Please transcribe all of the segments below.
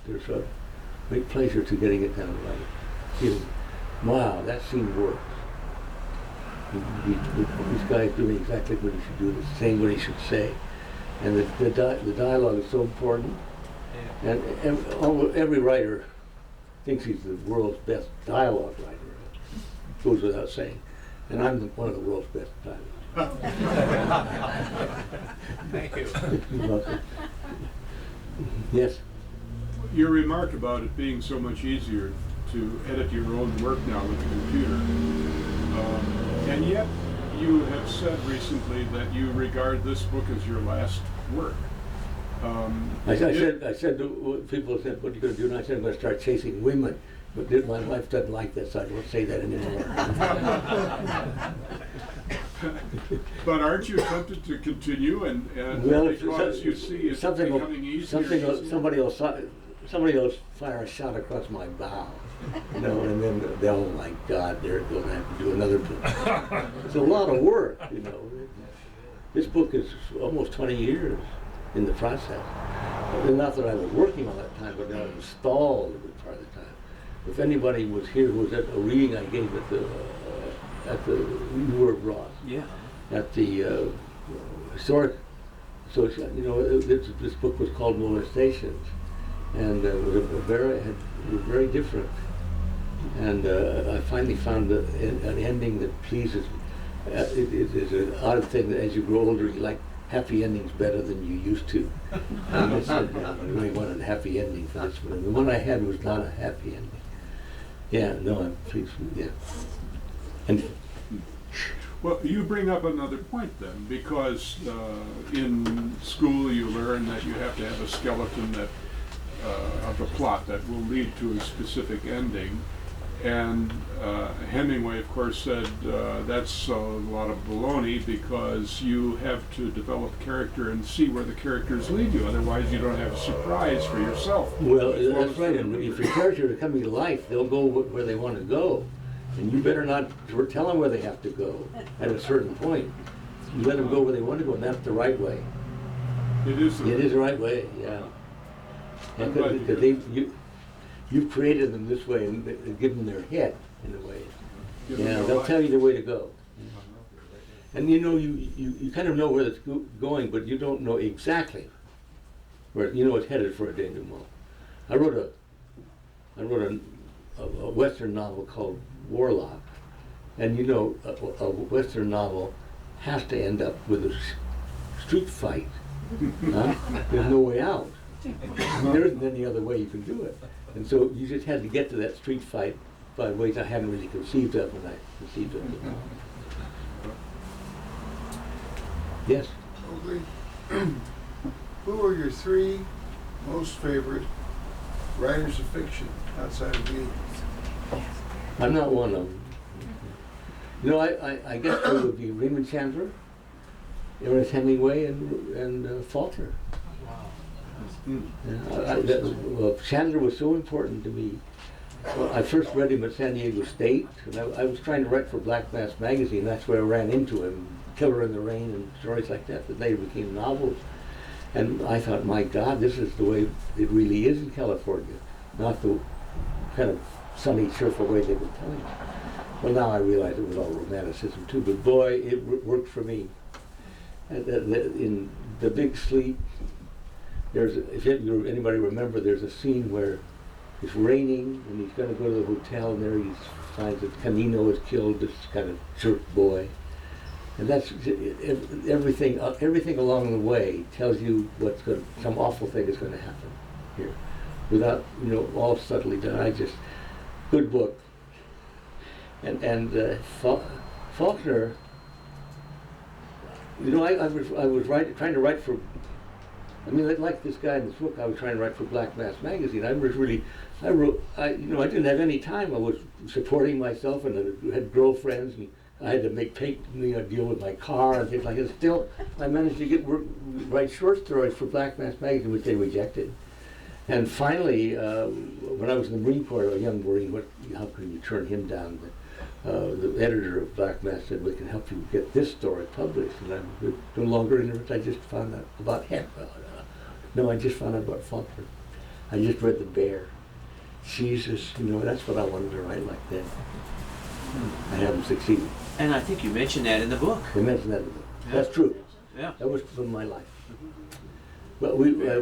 there's a great pleasure to getting it down right. Feeling, wow, that scene works. This guy is doing exactly what he should do, saying what he should say. And the dialogue is so important. And every writer thinks he's the world's best dialogue writer. Goes without saying. And I'm one of the world's best dialogue. Thank you. You're welcome. Yes? Your remark about it being so much easier to edit your own work now with a computer, and yet you have said recently that you regard this book as your last work. I said to people said, what are you going to do? And I said, I'm going to start chasing women. But my wife doesn't like that, so I don't say that anymore. But aren't you tempted to continue? And well, because you see it's becoming easier. Somebody will fire a shot across my bow, and then they'll, oh my God, they're going to have to do another book. It's a lot of work, This book is almost 20 years in the process. Not that I was working all that time, but I was stalled a good part of the time. If anybody was here who was at a reading I gave at the you were Ross. Yeah. At the historic association, this book was called Molestations, and it was very different. And I finally found an ending that pleases. It is an odd thing that as you grow older, you like happy endings better than you used to. And I said, I really wanted a happy ending for this one. And the one I had was not a happy ending. Yeah, no, I'm pleased with it, yeah. And well, you bring up another point then, because in school you learn that you have to have a skeleton that of the plot that will lead to a specific ending. And Hemingway, of course, said that's a lot of baloney because you have to develop character and see where the characters lead you. Otherwise, you don't have a surprise for yourself. Well, that's right. And if your characters are coming to life, they'll go where they want to go. And you better not tell them where they have to go at a certain point. You let them go where they want to go, and that's the right way. It is the right way, yeah. Because you've created them this way and given them their head in a way. Yeah, they'll tell you the way to go. And you kind of know where it's going, but you don't know exactly where it's headed for a denouement. I wrote a Western novel called Warlock, and a Western novel has to end up with a street fight. Huh? There's no way out. There isn't any other way you can do it. And so you just had to get to that street fight by ways I hadn't really conceived of when I conceived of it. Yes? Oakley, who are your three most favorite writers of fiction outside of me? I'm not one of them. I guess it would be Raymond Chandler, Ernest Hemingway, and Faulkner. Chandler was so important to me. Well, I first read him at San Diego State, and I was trying to write for Black Mass magazine. That's where I ran into him, Killer in the Rain and stories like that later became novels. And I thought, my God, this is the way it really is in California, not the kind of sunny, cheerful way they were telling it. Well, now I realize it was all romanticism too, but boy, it worked for me. In The Big Sleep, if anybody remember, there's a scene where it's raining and he's going to go to the hotel, and there he finds that Canino has killed this kind of jerk boy. And that's everything along the way tells you some awful thing is going to happen here, without all subtly done. Good book. And Faulkner, I was trying to write for. Like this guy in this book, I was trying to write for Black Mass magazine. I didn't have any time. I was supporting myself, and I had girlfriends, and I had to deal with my car and things like that. Still, I managed to write short stories for Black Mass magazine, which they rejected. And finally, when I was in the Marine Corps, a young Marine, how could you turn him down? The editor of Black Mass said, we can help you get this story published. And I'm no longer interested. I just found out about him. I just found out about Faulkner. I just read The Bear. Jesus, you know, that's what I wanted to write like that. I haven't succeeded. And I think you mentioned that in the book. I mentioned that in the book. Yeah. That's true. Yeah. That was from my life. But we were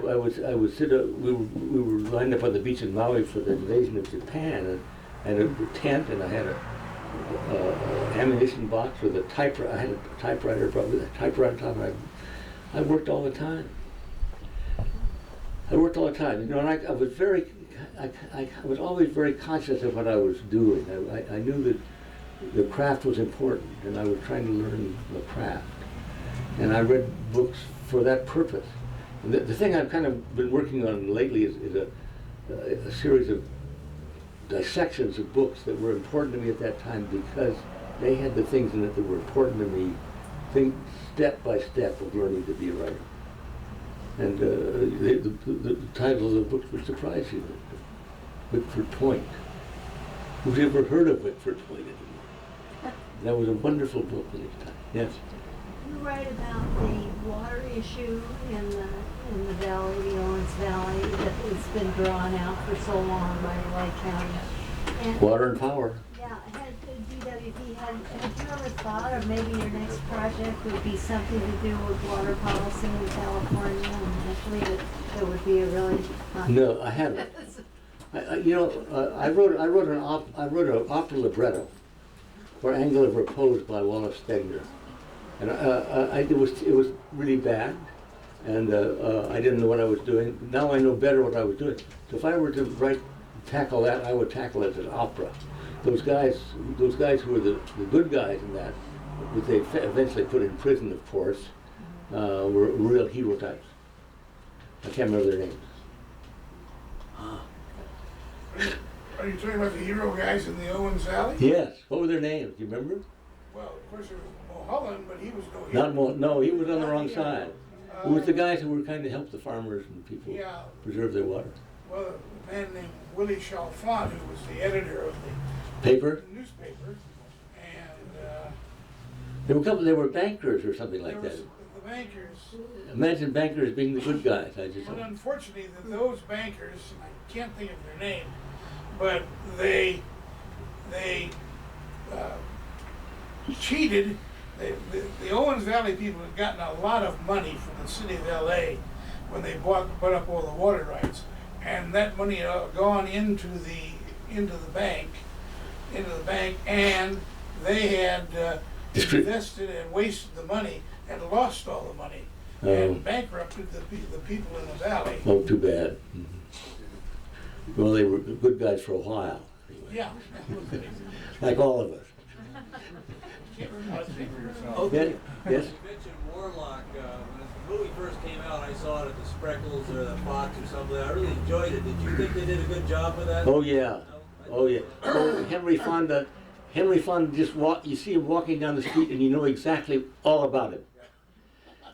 lined up on the beach in Maui for the invasion of Japan, and a tent, and I had a ammunition box with a typewriter. I had a typewriter, probably a typewriter on top. And I worked all the time. You know, and I was was always very conscious of what I was doing. I knew that the craft was important, and I was trying to learn the craft. And I read books for that purpose. And the thing I've kind of been working on lately is a series of dissections of books that were important to me at that time because they had the things in it that were important to me, step by step of learning to be a writer. And the titles of the books would surprise you. Whitford Point. Who's ever heard of Whitford Point anymore? That was a wonderful book at its time. Yes. You write about the water issue in the valley, the Owens Valley, that has been drawn out for so long by Lake County. And Water and power. yeah, had DWP had you ever thought of maybe your next project would be something to do with water policy in California, and actually that would be a really No, I haven't. I wrote an opera libretto for Angle of Repose by Wallace Stegner. And it was really bad, and I didn't know what I was doing. Now I know better what I was doing. So if I were to tackle that, I would tackle it as an opera. Those guys who were the good guys in that, which they eventually put in prison, of course, were real hero types. I can't remember their names. Are you talking about the hero guys in the Owens Valley? Yes. What were their names? Do you remember? Well, of course it was Mulholland, but he was no hero. Not more. No, he was on the wrong side. It was the guys who were trying to help the farmers and people Yeah. preserve their water. Well, a man named Willie Chalfant, who was the editor of Paper. the newspaper, and There were bankers or something there like was that. the bankers. Imagine bankers being the good guys. But unfortunately, those bankers, I can't think of their name, but they cheated. The Owens Valley people had gotten a lot of money from the city of LA when they put up all the water rights, and that money had gone into the bank, and they had invested and wasted the money and lost all the money and bankrupted the people in the valley. Oh, too bad. Mm-hmm. Well, they were good guys for a while. Anyway. Yeah. Like all of us. Okay. Yes? You mentioned Warlock. When the movie first came out, I saw it at the Spreckles or the Fox or something. I really enjoyed it. Did you think they did a good job with that? Oh yeah. No? Oh yeah. Oh, Henry Fonda just you see him walking down the street and you know exactly all about him.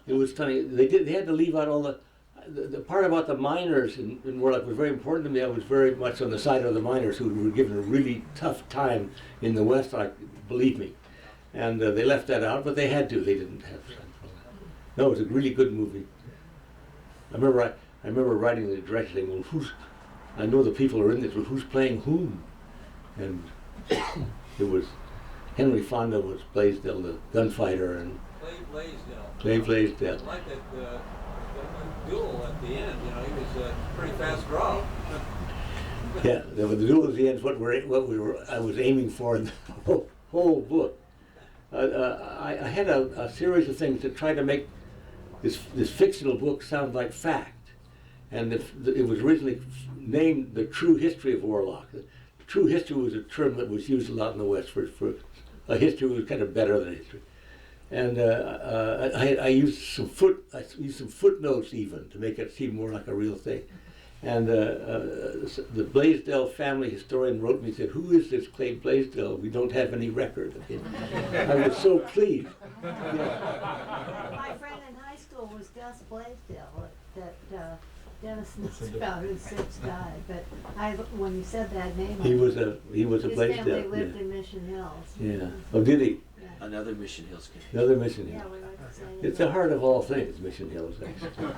It was funny. They had to leave out all the part about the miners in Warlock was very important to me. I was very much on the side of the miners who were given a really tough time in the West, believe me. And they left that out, but they had to. They didn't have time. No, it was a really good movie. I remember writing the director saying, "Well, I know the people are in this, but who's playing whom?" And it was Henry Fonda was Blaisdell, the gunfighter, and Clay Blaisdell. I like that duel at the end. You know, he was a pretty fast draw. Yeah, the duel at the end is what I was aiming for in the whole book. I had a series of things to try to make this fictional book sound like fact, and it was originally named The True History of Warlock. The true history was a term that was used a lot in the West for a history was kind of better than history, and I used some footnotes even to make it seem more like a real thing. And the Blaisdell family historian wrote me and said, "Who is this Clay Blaisdell? We don't have any record of him." I was so pleased. Yeah. My friend in high school was Gus Blaisdell, that Dennis knows about who since died. But when you said that name, He was a his Blaisdell. family lived Yeah. in Mission Hills. Yeah. Oh, did he? Yeah. Another Mission Hills kid. Another Mission Yeah, Hill. we like to say It's the heart of all things, Mission Hills.